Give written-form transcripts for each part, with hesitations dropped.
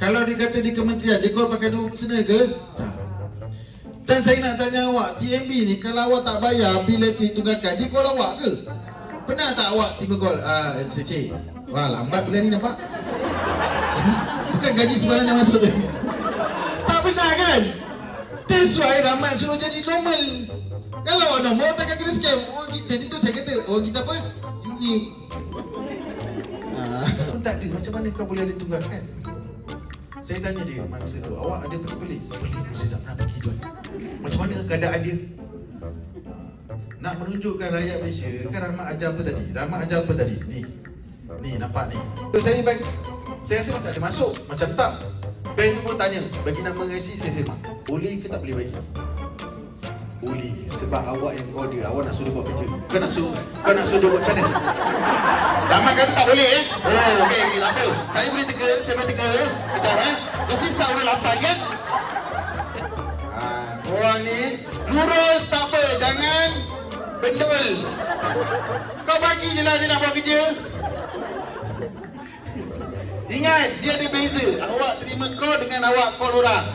Kalau dia kata di kementerian, dia call pakai nombor personal ke? Tak. Dan saya nak tanya awak, TMB ni kalau awak tak bayar bil elektrik tunggakan, dia call awak ke? Pernah tak awak tiba call, cik, wah lambat bulan ni nampak? Bukan gaji sebulan dah masuk tu. Tak pernah kan? That's why Rahmat suruh jadi normal. Kalau orang normal takkan kena scam. Orang kita ni tu saya kata, orang kita apa? Unik. Tak ada, macam mana kau boleh ada tunggakan? Saya tanya dia, mangsa tu, awak ada pergi polis? Polis pun saya tak pernah pergi tuan. Macam mana keadaan dia? Nak menunjukkan rakyat Malaysia, kan Rahmat ajar apa tadi? Rahmat ajar apa tadi? Ni nampak ni. Saya rasa tak ada masuk, macam tak. Bank tu pun tanya, bagi nama IC saya semak. Boleh ke tak boleh bagi? Boleh, sebab awak yang call dia, awak nak suruh buat kerja. Kau nak suruh dia buat macam mana? Rahmat kata tak boleh Oh, okey, tak apa. Saya boleh teka, Kejap Tersisa orang 8 kan? Korang ni lurus tak apa, jangan bendel. Kau bagi je lah dia nak buat kerja. Ingat, dia ada beza. Awak terima call dengan awak call orang.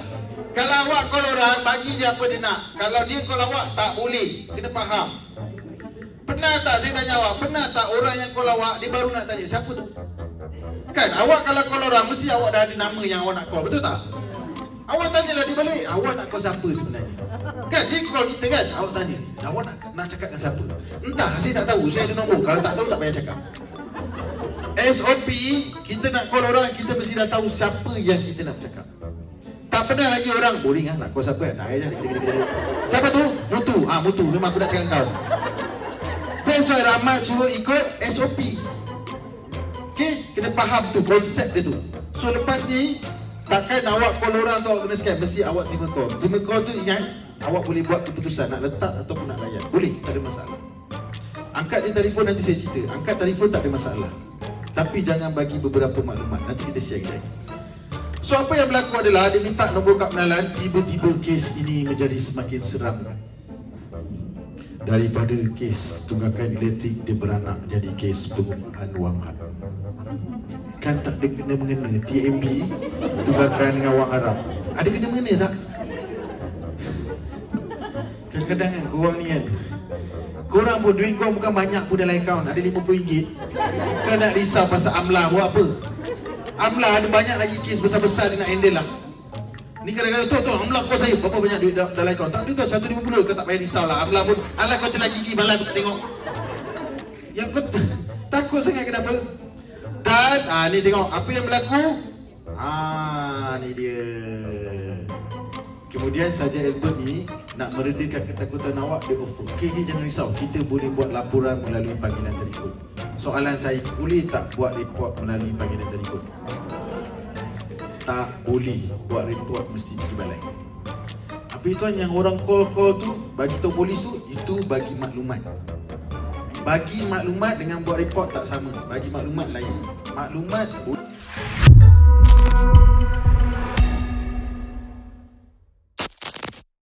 Kalau awak call orang, bagi je apa dia nak. Kalau dia call awak, tak boleh. Kena faham. Pernah tak saya tanya awak, pernah tak orang yang call awak, dia baru nak tanya, siapa tu? Kan, awak kalau call orang, mesti awak dah ada nama yang awak nak call, betul tak? Awak tanyalah dia balik, awak nak call siapa sebenarnya? Kan, dia call kita kan, awak tanya, awak nak cakap dengan siapa? Entah, saya tak tahu, saya ada nombor. Kalau tak tahu, tak payah cakap. SOP, kita nak call orang, kita mesti dah tahu siapa yang kita nak cakap. Tak pernah lagi orang, boring lah, nak call siapa kan? Siapa tu? Mutu. Mutu, memang aku nak cakap kau. That's why Rahmat suruh ikut SOP. Okay, kena faham tu, konsep dia tu. So lepas ni, takkan awak call orang tu awak kena scam, mesti awak terima call. Terima call tu ingat, awak boleh buat keputusan nak letak ataupun nak layan. Boleh, tak ada masalah. Angkat dia telefon, nanti saya cerita. Angkat telefon tak ada masalah. Tapi jangan bagi beberapa maklumat, nanti kita share lagi. So apa yang berlaku adalah, dia minta nombor kad pengenalan. Tiba-tiba kes ini menjadi semakin seram. Daripada kes tunggakan elektrik, dia beranak jadi kes pengupahan wang haram. Kan tak ada kena-mengena TMB tunggakan dengan wang haram. Ada kena-mengena tak? Kadang-kadang kan korang ni kan, korang pun duit korang bukan banyak pun dalam akaun, ada RM50. Kau nak risau pasal Amla buat apa? Amla ada banyak lagi kes besar-besar dia nak handle lah. Ni kadang-kadang tu Amla kau saya berapa banyak duit dalam akaun? Tak ada tu 150, kau tak payah risau lah. Amla pun, alah kau celah gigi malam kau tengok. Yang kau takut sangat kenapa? Dan ni tengok apa yang berlaku. Ni dia. Kemudian saja Albert ni nak meredakan ketakutan awak, dia offer. Okey, jangan risau, kita boleh buat laporan melalui panggilan telefon. Soalan saya, boleh tak buat report melalui panggilan telefon? Tak boleh buat report, mesti pergi balai. Apa itu yang orang call tu bagi tahu polis tu, itu bagi maklumat. Bagi maklumat dengan buat report tak sama. Bagi maklumat lain. Maklumat